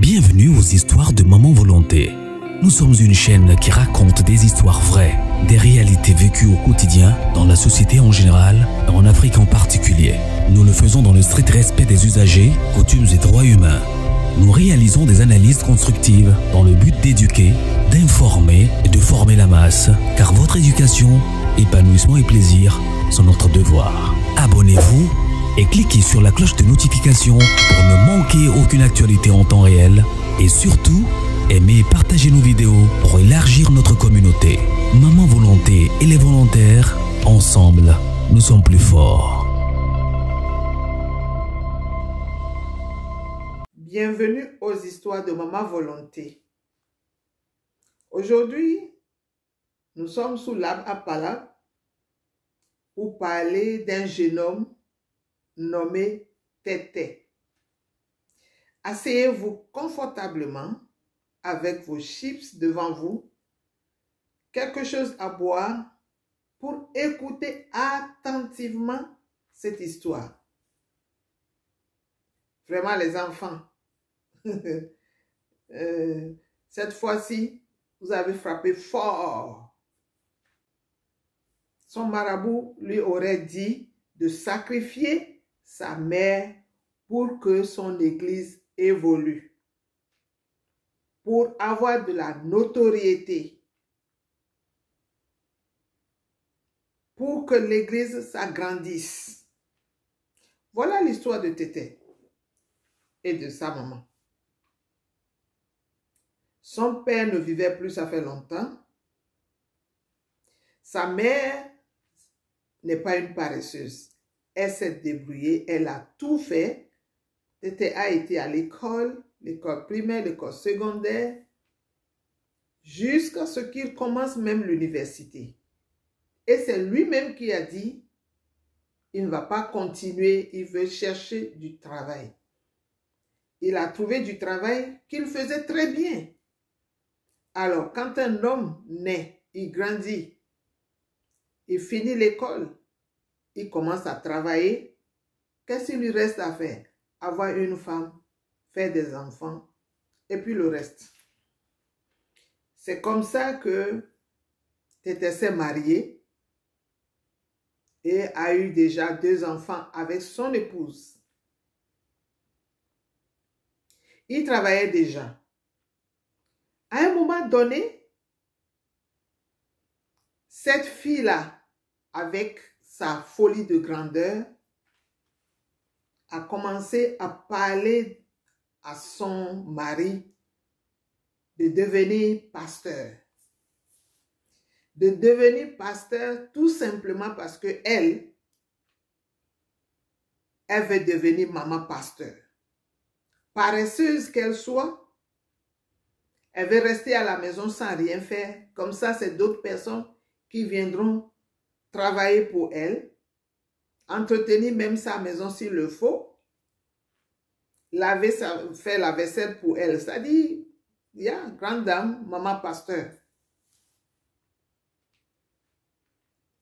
Bienvenue aux histoires de Maman Volonté. Nous sommes une chaîne qui raconte des histoires vraies, des réalités vécues au quotidien, dans la société en général et en Afrique en particulier. Nous le faisons dans le strict respect des usagers, coutumes et droits humains. Nous réalisons des analyses constructives dans le but d'éduquer, d'informer et de former la masse, car votre éducation, épanouissement et plaisir sont notre devoir. Abonnez-vous et cliquez sur la cloche de notification pour ne manquer aucune actualité en temps réel et surtout, aimez et partagez nos vidéos pour élargir notre communauté. Maman Volonté et les volontaires, ensemble, nous sommes plus forts. Bienvenue aux histoires de Maman Volonté. Aujourd'hui, nous sommes sous l'arbre à palabres pour parler d'un jeune homme nommé Tété. Asseyez-vous confortablement avec vos chips devant vous, quelque chose à boire pour écouter attentivement cette histoire. Vraiment les enfants, cette fois-ci, vous avez frappé fort. Son marabout lui aurait dit de sacrifier sa mère pour que son église évolue, pour avoir de la notoriété, pour que l'église s'agrandisse. Voilà l'histoire de Tété et de sa maman. Son père ne vivait plus, ça fait longtemps. Sa mère n'est pas une paresseuse. Elle s'est débrouillée, elle a tout fait. Tété a été à l'école primaire, l'école secondaire, jusqu'à ce qu'il commence même l'université. Et c'est lui-même qui a dit, il ne va pas continuer, il veut chercher du travail. Il a trouvé du travail qu'il faisait très bien. Alors, quand un homme naît, il grandit, il finit l'école, il commence à travailler, qu'est-ce qu'il lui reste à faire? Avoir une femme, faire des enfants, et puis le reste. C'est comme ça que Tété s'est marié et a eu déjà 2 enfants avec son épouse. Il travaillait déjà. À un moment donné, cette fille-là, avec sa folie de grandeur, a commencé à parler à son mari de devenir pasteur. De devenir pasteur tout simplement parce que elle veut devenir maman pasteur. Paresseuse qu'elle soit, elle veut rester à la maison sans rien faire. Comme ça, c'est d'autres personnes qui viendront travailler pour elle, entretenir même sa maison s'il le faut, faire la vaisselle pour elle. C'est-à-dire, grande dame, maman pasteur.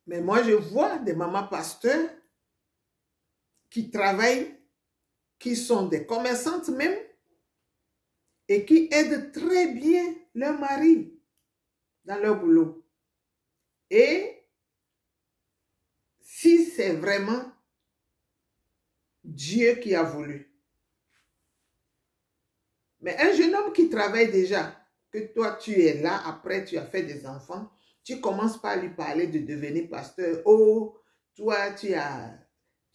Mais moi, je vois des mamans pasteurs qui travaillent, qui sont des commerçantes même, et qui aident très bien leur mari dans leur boulot. Et si c'est vraiment Dieu qui a voulu. Mais un jeune homme qui travaille déjà, que toi tu es là, après tu as fait des enfants, tu commences par lui parler de devenir pasteur. Oh, toi tu as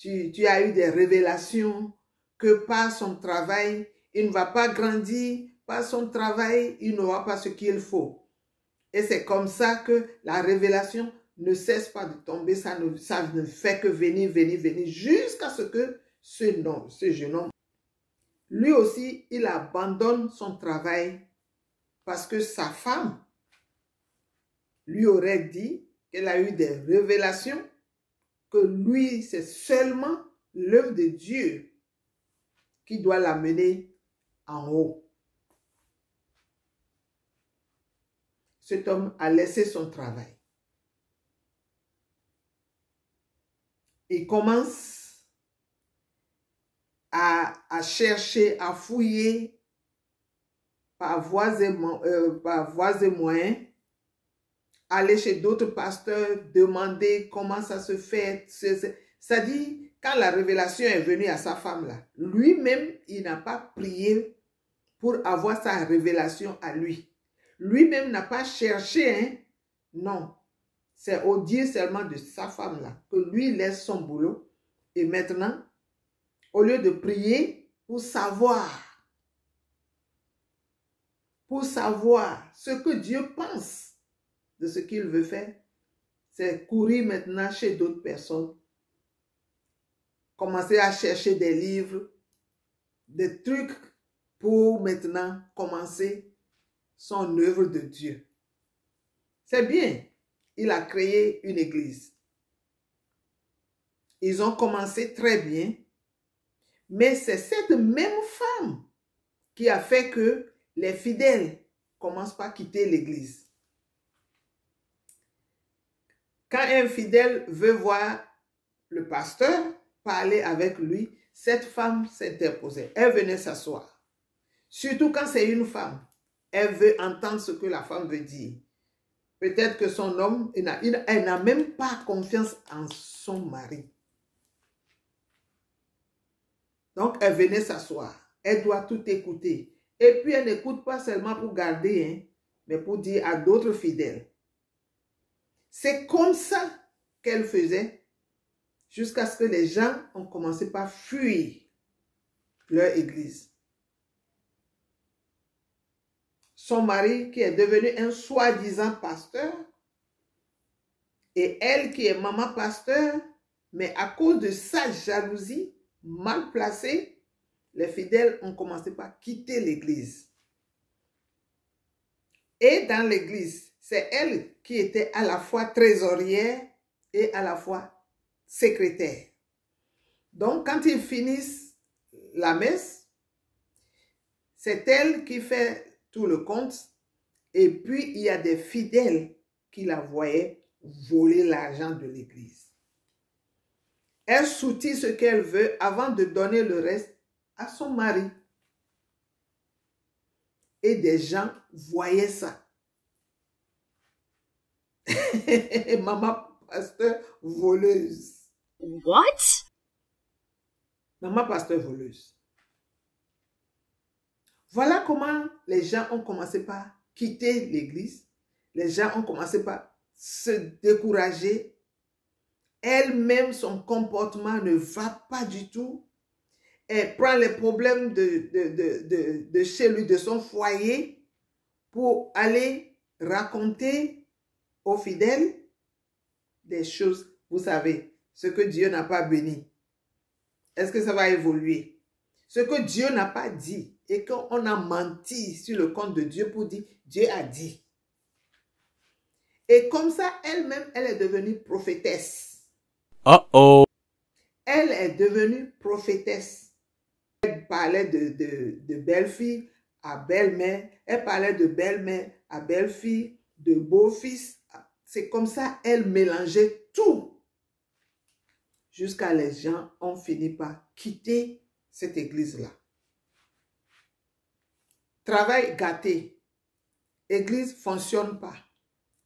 eu des révélations que par son travail, il ne va pas grandir, par son travail, il n'aura pas ce qu'il faut. Et c'est comme ça que la révélation ne cesse pas de tomber, ça ne fait que venir, jusqu'à ce que ce jeune homme, lui aussi, il abandonne son travail parce que sa femme lui aurait dit qu'elle a eu des révélations, que lui, c'est seulement l'œuvre de Dieu qui doit l'amener en haut. Cet homme a laissé son travail. Il commence à chercher, à fouiller par voies et moyens, aller chez d'autres pasteurs, demander comment ça se fait. Ça dit, quand la révélation est venue à sa femme là, lui-même, il n'a pas prié pour avoir sa révélation à lui. Lui-même n'a pas cherché, hein? Non. C'est au dire seulement de sa femme là, que lui laisse son boulot. Et maintenant, au lieu de prier pour savoir ce que Dieu pense de ce qu'il veut faire, c'est courir maintenant chez d'autres personnes, commencer à chercher des livres, des trucs pour maintenant commencer son œuvre de Dieu. C'est bien, il a créé une église. Ils ont commencé très bien, mais c'est cette même femme qui a fait que les fidèles commencent par quitter l'église. Quand un fidèle veut voir le pasteur, parler avec lui, cette femme s'interposait. Elle venait s'asseoir. Surtout quand c'est une femme. Elle veut entendre ce que la femme veut dire. Peut-être que son homme, elle n'a même pas confiance en son mari. Donc, elle venait s'asseoir. Elle doit tout écouter. Et puis, elle n'écoute pas seulement pour garder, hein, mais pour dire à d'autres fidèles. C'est comme ça qu'elle faisait jusqu'à ce que les gens ont commencé par fuir leur église. Son mari qui est devenu un soi-disant pasteur et elle qui est maman pasteur, mais à cause de sa jalousie mal placée, les fidèles ont commencé par quitter l'église. Et dans l'église, c'est elle qui était à la fois trésorière et à la fois secrétaire. Donc, quand ils finissent la messe, c'est elle qui fait tout le compte. Et puis, il y a des fidèles qui la voyaient voler l'argent de l'église. Elle soutient ce qu'elle veut avant de donner le reste à son mari. Et des gens voyaient ça. Maman pasteur voleuse. What? Maman pasteur voleuse. Voilà comment les gens ont commencé par quitter l'église. Les gens ont commencé par se décourager. Elle-même, son comportement ne va pas du tout. Elle prend les problèmes de chez lui, de son foyer, pour aller raconter aux fidèles des choses. Vous savez, ce que Dieu n'a pas béni. Est-ce que ça va évoluer? Ce que Dieu n'a pas dit et qu'on a menti sur le compte de Dieu pour dire Dieu a dit. Et comme ça, elle-même, elle est devenue prophétesse. Uh-oh. Elle est devenue prophétesse. Elle parlait de belle-fille à belle-mère. Elle parlait de belle-mère à belle-fille, de beau-fils. C'est comme ça, elle mélangeait tout. Jusqu'à les gens ont fini par quitter cette église-là. Travail gâté. Église ne fonctionne pas.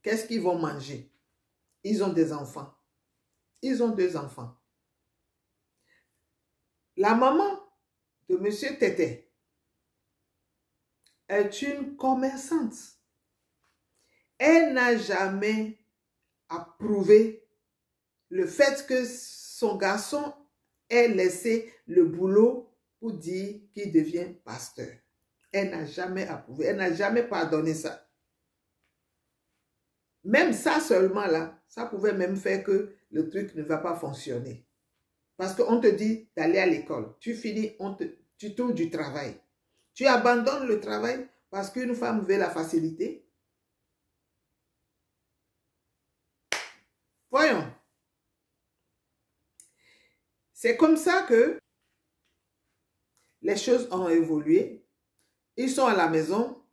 Qu'est-ce qu'ils vont manger? Ils ont des enfants. Ils ont 2 enfants. La maman de M. Tété est une commerçante. Elle n'a jamais approuvé le fait que son garçon ait laissé le boulot pour dire qu'il devient pasteur. Elle n'a jamais approuvé, elle n'a jamais pardonné ça. Même ça seulement là, ça pouvait même faire que le truc ne va pas fonctionner. Parce qu'on te dit d'aller à l'école. Tu finis, tu trouves du travail. Tu abandonnes le travail parce qu'une femme veut la facilité. Voyons. C'est comme ça que les choses ont évolué. Ils sont à la maison.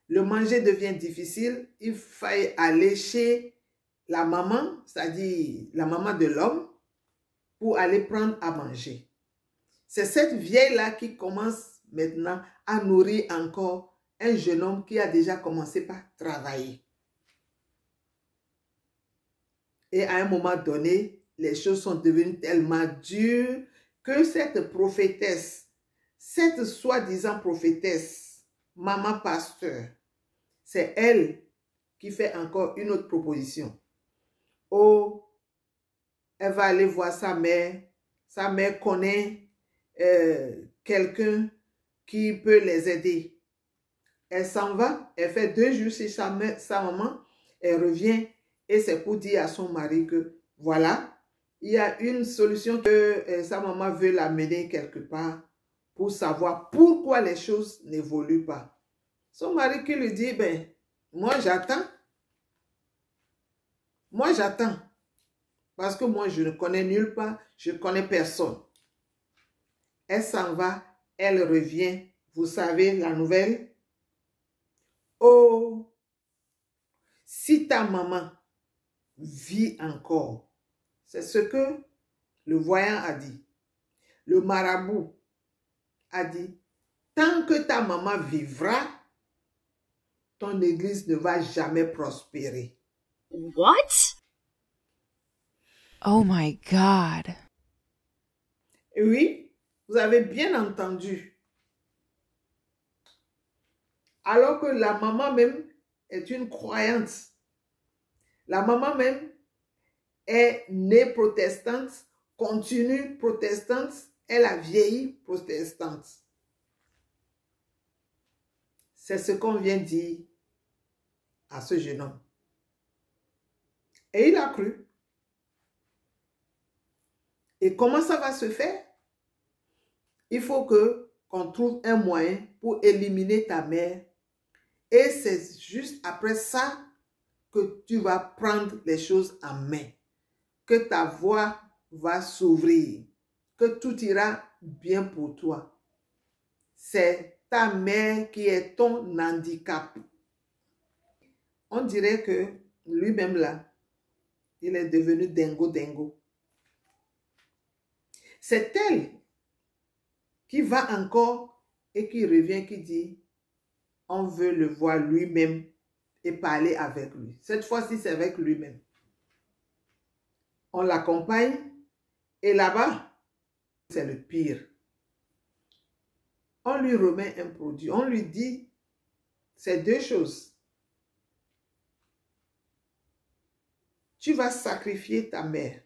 Le manger devient difficile. Il fallait aller chez la maman, c'est-à-dire la maman de l'homme, pour aller prendre à manger. C'est cette vieille-là qui commence maintenant à nourrir encore un jeune homme qui a déjà commencé par travailler. Et à un moment donné, les choses sont devenues tellement dures que cette prophétesse, cette soi-disant prophétesse, maman pasteur, c'est elle qui fait encore une autre proposition. Oh, elle va aller voir sa mère connaît quelqu'un qui peut les aider. Elle s'en va, elle fait 2 jours chez sa maman, elle revient et c'est pour dire à son mari que voilà, il y a une solution que sa maman veut l'amener quelque part pour savoir pourquoi les choses n'évoluent pas. Son mari qui lui dit, ben, moi j'attends. Moi j'attends. Parce que moi je ne connais nulle part, je ne connais personne. Elle s'en va, elle revient. Vous savez la nouvelle? Oh, si ta maman vit encore, c'est ce que le voyant a dit. Le marabout a dit, tant que ta maman vivra, ton église ne va jamais prospérer. What? Oh my God. Oui, vous avez bien entendu. Alors que la maman même est une croyante. La maman même est née protestante, continue protestante, elle a vieilli protestante. C'est ce qu'on vient dire à ce jeune homme. Et il a cru. Et comment ça va se faire? Il faut qu'on trouve un moyen pour éliminer ta mère. Et c'est juste après ça que tu vas prendre les choses en main. Que ta voie va s'ouvrir. Que tout ira bien pour toi. C'est ta mère qui est ton handicap. On dirait que lui-même là, il est devenu dingo. C'est elle qui va encore et qui revient, qui dit, on veut le voir lui-même et parler avec lui. Cette fois-ci, c'est avec lui-même. On l'accompagne et là-bas, c'est le pire. On lui remet un produit. On lui dit, c'est 2 choses. Tu vas sacrifier ta mère.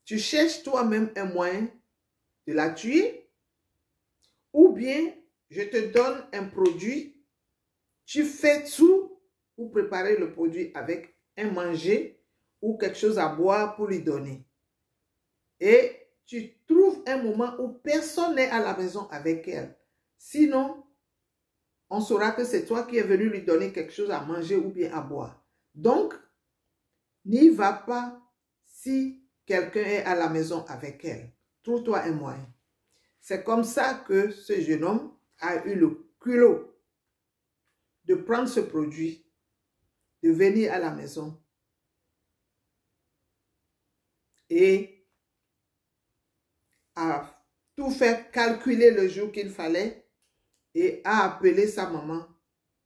Tu cherches toi-même un moyen de la tuer, ou bien je te donne un produit, tu fais tout pour préparer le produit avec un manger ou quelque chose à boire pour lui donner. Et tu trouves un moment où personne n'est à la maison avec elle. Sinon, on saura que c'est toi qui es venu lui donner quelque chose à manger ou bien à boire. Donc, n'y va pas si quelqu'un est à la maison avec elle. Trouve-toi un moyen. C'est comme ça que ce jeune homme a eu le culot de prendre ce produit, de venir à la maison et a tout fait calculer le jour qu'il fallait et a appelé sa maman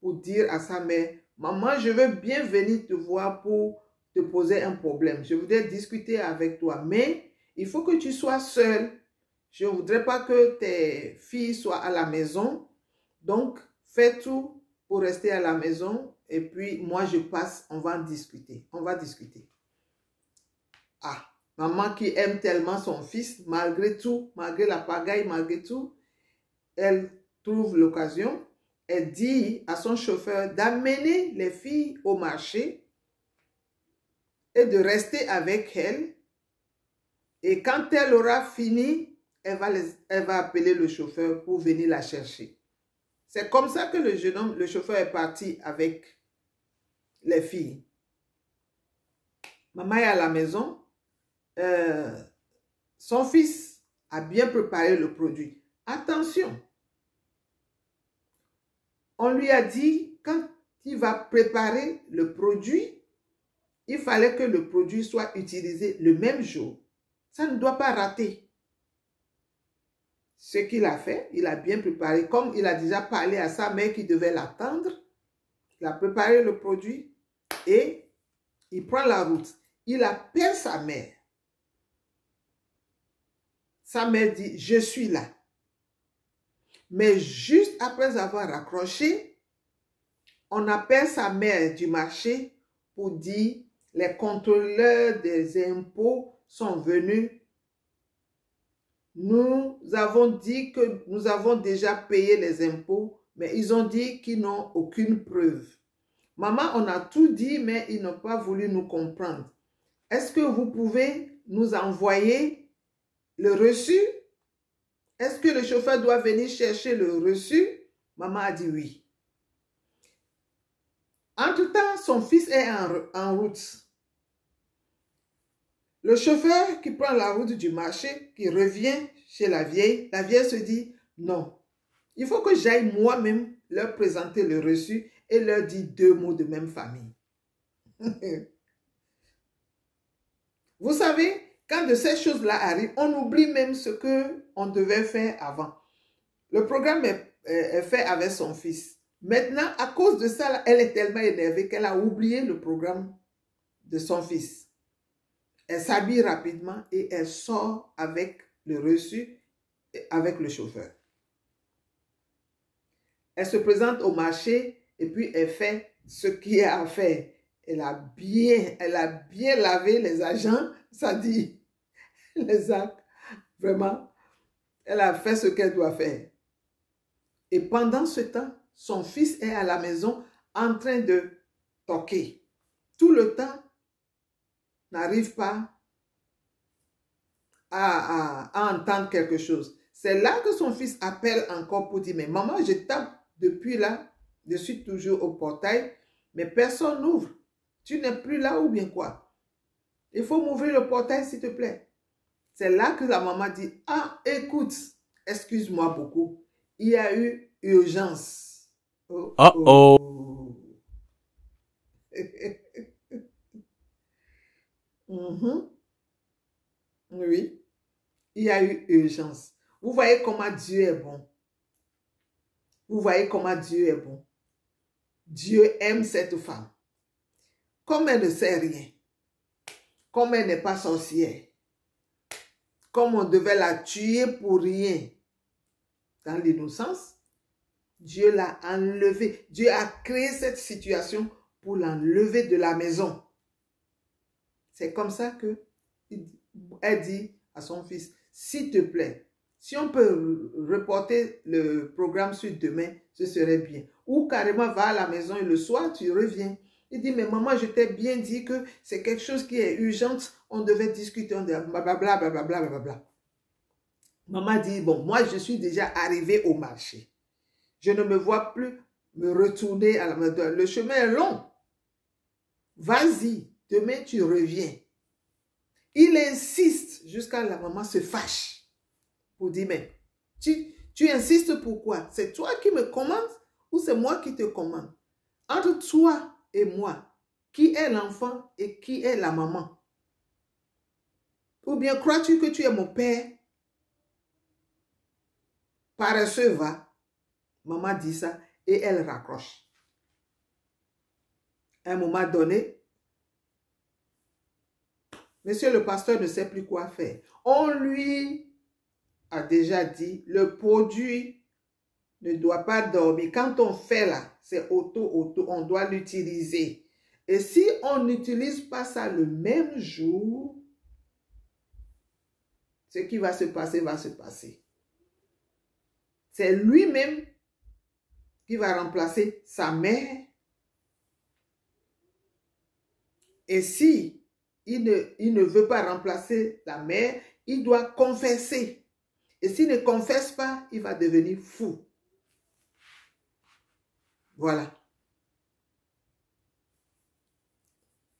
pour dire à sa mère, maman, je veux bien venir te voir pour te poser un problème. Je voudrais discuter avec toi, mais il faut que tu sois seule. Je ne voudrais pas que tes filles soient à la maison. Donc, fais tout pour rester à la maison. Et puis, moi, je passe, on va en discuter. On va discuter. Ah, maman qui aime tellement son fils, malgré tout, malgré la pagaille, malgré tout, elle trouve l'occasion. Elle dit à son chauffeur d'amener les filles au marché et de rester avec elle. Et quand elle aura fini, elle va appeler le chauffeur pour venir la chercher. C'est comme ça que le jeune homme, le chauffeur est parti avec les filles. Maman est à la maison. Son fils a bien préparé le produit. Attention! On lui a dit, quand il va préparer le produit, il fallait que le produit soit utilisé le même jour. Ça ne doit pas rater. ce qu'il a fait, il a bien préparé. Comme il a déjà parlé à sa mère qui devait l'attendre, il a préparé le produit et il prend la route. Il appelle sa mère. Sa mère dit, je suis là. Mais juste après avoir raccroché, on appelle sa mère du marché pour dire, les contrôleurs des impôts sont venus. Nous avons dit que nous avons déjà payé les impôts, mais ils ont dit qu'ils n'ont aucune preuve. Maman, on a tout dit, mais ils n'ont pas voulu nous comprendre. Est-ce que vous pouvez nous envoyer le reçu? Est-ce que le chauffeur doit venir chercher le reçu? Maman a dit oui. Entre-temps, son fils est en route. Le chauffeur qui prend la route du marché, qui revient chez la vieille se dit, non, il faut que j'aille moi-même leur présenter le reçu et leur dire 2 mots de même famille. Vous savez, quand de ces choses-là arrivent, on oublie même ce qu'on devait faire avant. Le programme est fait avec son fils. Maintenant, à cause de ça, elle est tellement énervée qu'elle a oublié le programme de son fils. Elle s'habille rapidement et elle sort avec le reçu, avec le chauffeur. Elle se présente au marché et puis elle fait ce qu'il y a à faire. Elle a bien lavé les agents, ça dit, les actes. Vraiment, elle a fait ce qu'elle doit faire. Et pendant ce temps, son fils est à la maison en train de toquer. Tout le temps, n'arrive pas à entendre quelque chose. C'est là que son fils appelle encore pour dire, mais maman, je tape depuis là, je suis toujours au portail, mais personne n'ouvre. Tu n'es plus là ou bien quoi? Il faut m'ouvrir le portail, s'il te plaît. C'est là que la maman dit, ah, écoute, excuse-moi beaucoup, il y a eu urgence. Oh, oh. Oui, il y a eu urgence. Vous voyez comment Dieu est bon. Vous voyez comment Dieu est bon. Dieu aime cette femme. Comme elle ne sait rien, comme elle n'est pas sorcière, comme on devait la tuer pour rien, dans l'innocence, Dieu l'a enlevée. Dieu a créé cette situation pour l'enlever de la maison. C'est comme ça qu'elle dit à son fils, s'il te plaît, si on peut reporter le programme sur demain, ce serait bien. Ou carrément va à la maison et le soir, tu reviens. Il dit, mais maman, je t'ai bien dit que c'est quelque chose qui est urgent, on devait discuter, on devait blablabla, blablabla, blablabla. Maman dit, bon, moi, je suis déjà arrivée au marché. Je ne me vois plus me retourner à la maison. Le chemin est long. Vas-y, demain, tu reviens. Il insiste jusqu'à la maman se fâche pour dire, mais tu insistes pourquoi? C'est toi qui me commandes ou c'est moi qui te commande? Entre toi et moi, qui est l'enfant et qui est la maman? Ou bien crois-tu que tu es mon père? Paresseux va. Maman dit ça et elle raccroche. À un moment donné, monsieur le pasteur ne sait plus quoi faire. On lui a déjà dit, le produit ne doit pas dormir. Quand on fait là, c'est auto, on doit l'utiliser. Et si on n'utilise pas ça le même jour, ce qui va se passer, va se passer. C'est lui-même qui va remplacer sa mère. Et si il ne veut pas remplacer la mère, il doit confesser. Et s'il ne confesse pas, il va devenir fou. Voilà.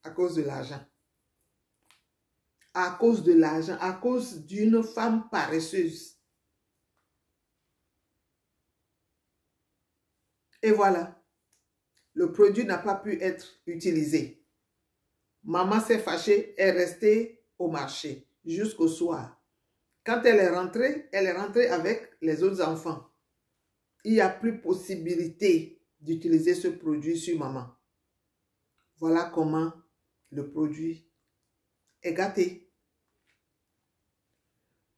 À cause de l'argent. À cause de l'argent. À cause d'une femme paresseuse. Et voilà. Le produit n'a pas pu être utilisé. Maman s'est fâchée, est restée au marché jusqu'au soir. Quand elle est rentrée avec les autres enfants. Il n'y a plus possibilité d'utiliser ce produit sur maman. Voilà comment le produit est gâté.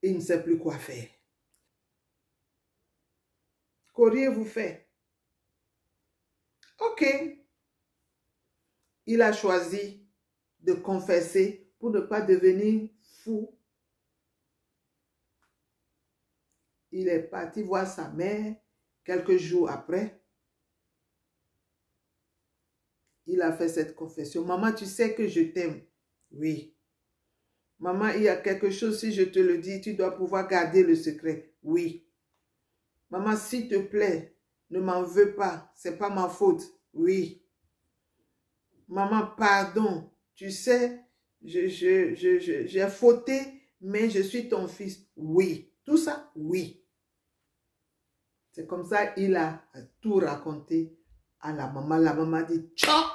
Il ne sait plus quoi faire. Qu'auriez-vous fait? Ok. Il a choisi de confesser pour ne pas devenir fou. Il est parti voir sa mère quelques jours après. Il a fait cette confession. Maman, tu sais que je t'aime. Oui. Maman, il y a quelque chose, si je te le dis, tu dois pouvoir garder le secret. Oui. Maman, s'il te plaît, ne m'en veux pas. C'est pas ma faute. Oui. Maman, pardon. Tu sais, j'ai fauté, mais je suis ton fils. Oui. Tout ça, oui. C'est comme ça, il a tout raconté à la maman. La maman dit, tcha!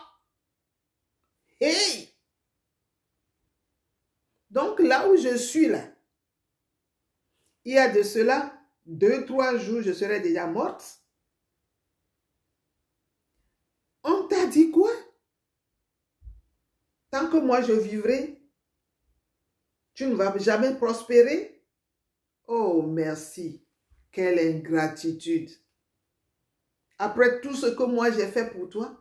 Hey! Donc là où je suis là, il y a de cela 2-3 jours, je serais déjà morte. On t'a dit quoi? Tant que moi je vivrai, tu ne vas jamais prospérer? Oh, merci. Quelle ingratitude. Après tout ce que moi j'ai fait pour toi,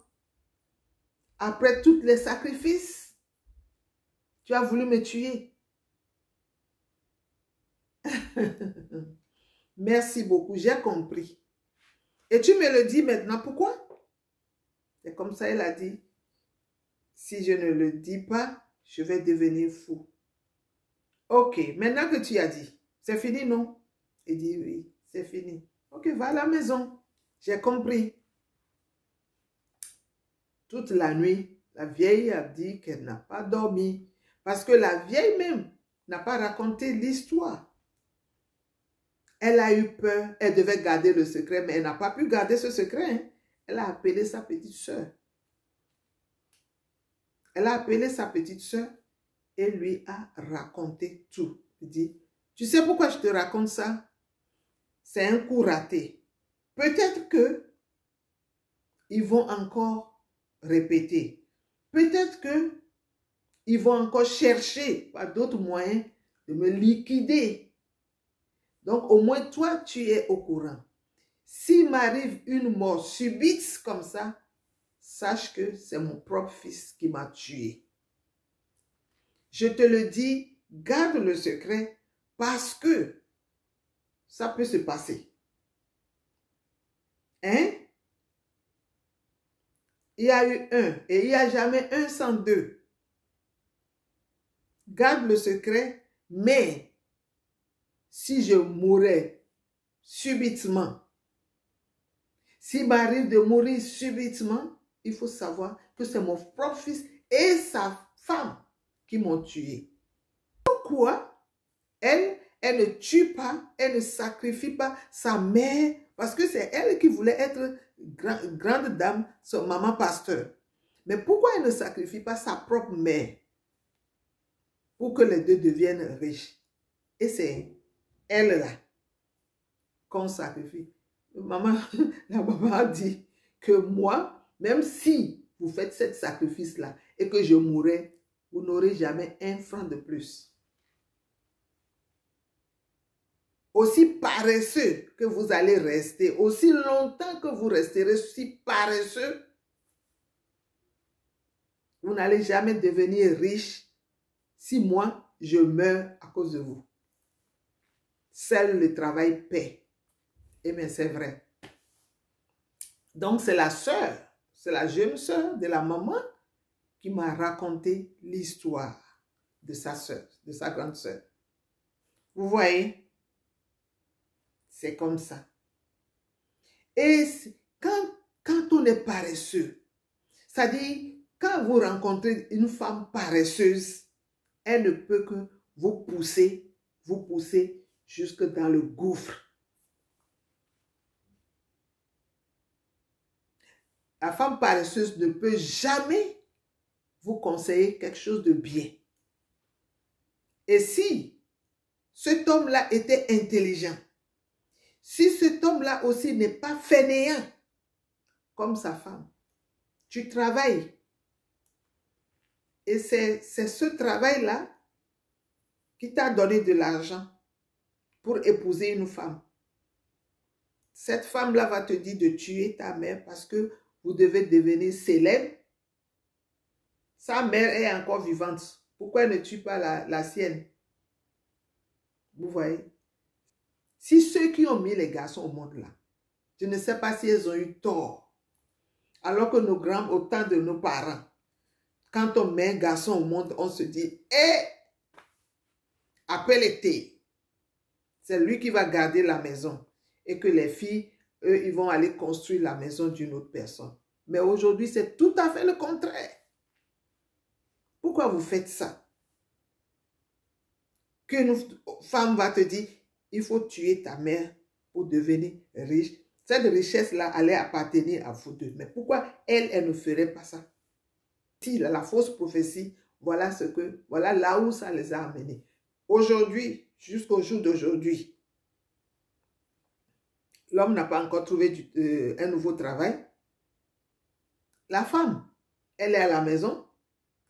après tous les sacrifices, tu as voulu me tuer. Merci beaucoup, j'ai compris. Et tu me le dis maintenant, pourquoi? C'est comme ça, elle a dit, si je ne le dis pas, je vais devenir fou. Ok, maintenant que tu as dit, c'est fini, non? Il dit, oui, c'est fini. Ok, va à la maison. J'ai compris. Toute la nuit, la vieille a dit qu'elle n'a pas dormi. Parce que la vieille même n'a pas raconté l'histoire. Elle a eu peur, elle devait garder le secret, mais elle n'a pas pu garder ce secret. Hein. Elle a appelé sa petite soeur. Elle a appelé sa petite soeur et lui a raconté tout. Il dit, tu sais pourquoi je te raconte ça? C'est un coup raté. Peut-être que ils vont encore répéter. Peut-être que ils vont encore chercher par d'autres moyens de me liquider. Donc, au moins, toi, tu es au courant. S'il m'arrive une mort subite comme ça, sache que c'est mon propre fils qui m'a tué. Je te le dis, garde le secret parce que ça peut se passer. Hein? Il y a eu un et il n'y a jamais un sans deux. Garde le secret, mais si je mourais subitement, s'il m'arrive de mourir subitement, il faut savoir que c'est mon propre fils et sa femme qui m'ont tué. Pourquoi elle ne tue pas, elle ne sacrifie pas sa mère, parce que c'est elle qui voulait être grande dame, son maman pasteur. Mais pourquoi elle ne sacrifie pas sa propre mère pour que les deux deviennent riches? Et c'est elle là qu'on sacrifie. La maman a dit que moi, même si vous faites ce sacrifice-là et que je mourrai, vous n'aurez jamais un franc de plus. Aussi paresseux que vous allez rester, aussi longtemps que vous resterez aussi paresseux, vous n'allez jamais devenir riche si moi, je meurs à cause de vous. Seul le travail paie. Eh bien, c'est vrai. Donc, c'est la sœur, c'est la jeune sœur de la maman qui m'a raconté l'histoire de sa sœur, de sa grande sœur. Vous voyez? C'est comme ça. Et quand on est paresseux, c'est-à-dire, quand vous rencontrez une femme paresseuse, elle ne peut que vous pousser jusque dans le gouffre. La femme paresseuse ne peut jamais vous conseiller quelque chose de bien. Et si cet homme-là était intelligent, si cet homme-là aussi n'est pas fainéant comme sa femme, tu travailles. Et c'est ce travail-là qui t'a donné de l'argent pour épouser une femme. Cette femme-là va te dire de tuer ta mère parce que vous devez devenir célèbre. Sa mère est encore vivante. Pourquoi elle ne tue pas la sienne? Vous voyez? Si ceux qui ont mis les garçons au monde là, je ne sais pas si ils ont eu tort. Alors que nos grands, au temps de nos parents, quand on met un garçon au monde, on se dit, après l'été, c'est lui qui va garder la maison. Et que les filles, eux, ils vont aller construire la maison d'une autre personne. Mais aujourd'hui, c'est tout à fait le contraire. Pourquoi vous faites ça? Qu'une femme va te dire, il faut tuer ta mère pour devenir riche. Cette richesse-là allait appartenir à vous deux. Mais pourquoi elle ne ferait pas ça? Si la fausse prophétie, voilà là où ça les a amenés. Aujourd'hui, jusqu'au jour d'aujourd'hui, l'homme n'a pas encore trouvé un nouveau travail. La femme, elle est à la maison,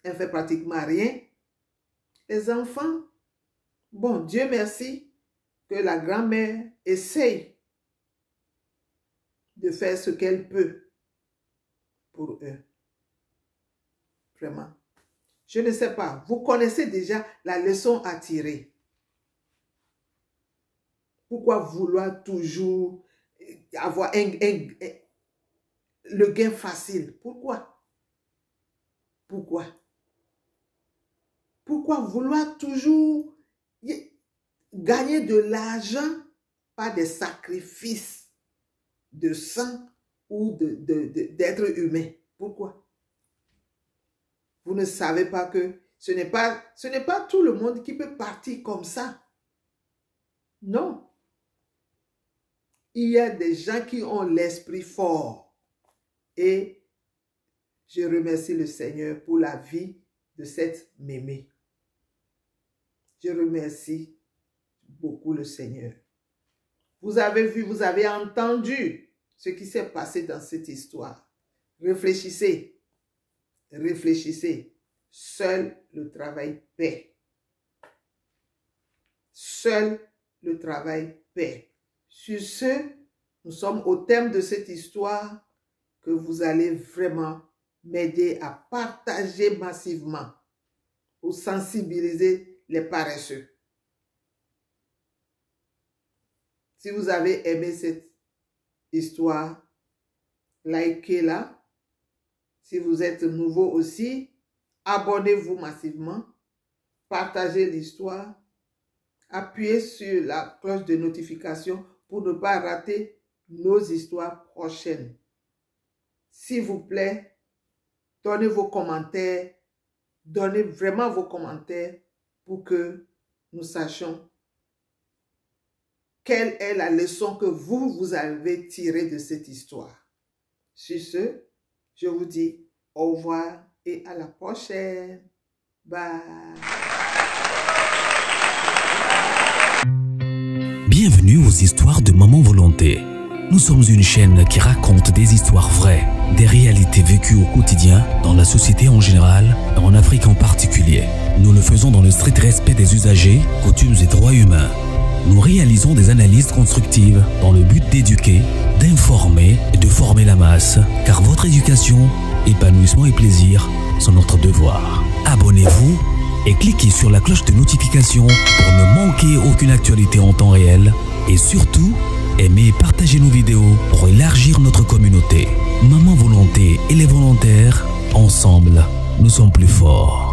elle ne fait pratiquement rien. Les enfants, bon, Dieu merci que la grand-mère essaye de faire ce qu'elle peut pour eux. Vraiment. Je ne sais pas, vous connaissez déjà la leçon à tirer. Pourquoi vouloir toujours avoir le gain facile? Pourquoi? Pourquoi? Pourquoi vouloir toujours gagner de l'argent par des sacrifices de sang ou d'être humain? Pourquoi? Vous ne savez pas que ce n'est pas tout le monde qui peut partir comme ça. Non. Il y a des gens qui ont l'esprit fort. Et je remercie le Seigneur pour la vie de cette mémé. Je remercie beaucoup le Seigneur. Vous avez vu, vous avez entendu ce qui s'est passé dans cette histoire. Réfléchissez. Réfléchissez. Seul le travail paie. Seul le travail paie. Sur ce, nous sommes au thème de cette histoire que vous allez vraiment m'aider à partager massivement pour sensibiliser les paresseux. Si vous avez aimé cette histoire, likez-la. Si vous êtes nouveau aussi, abonnez-vous massivement, partagez l'histoire, appuyez sur la cloche de notification pour ne pas rater nos histoires prochaines. S'il vous plaît, donnez vos commentaires, donnez vraiment vos commentaires pour que nous sachions quelle est la leçon que vous avez tirée de cette histoire. Sur ce, je vous dis au revoir et à la prochaine. Bye. Bienvenue aux histoires de Maman Volonté. Nous sommes une chaîne qui raconte des histoires vraies, des réalités vécues au quotidien, dans la société en général et en Afrique en particulier. Nous le faisons dans le strict respect des usagers, coutumes et droits humains. Nous réalisons des analyses constructives dans le but d'éduquer, d'informer et de former la masse, car votre éducation, épanouissement et plaisir sont notre devoir. Abonnez-vous et cliquez sur la cloche de notification pour ne manquer aucune actualité en temps réel et surtout, aimez et partagez nos vidéos pour élargir notre communauté. Maman Volonté et les volontaires, ensemble, nous sommes plus forts.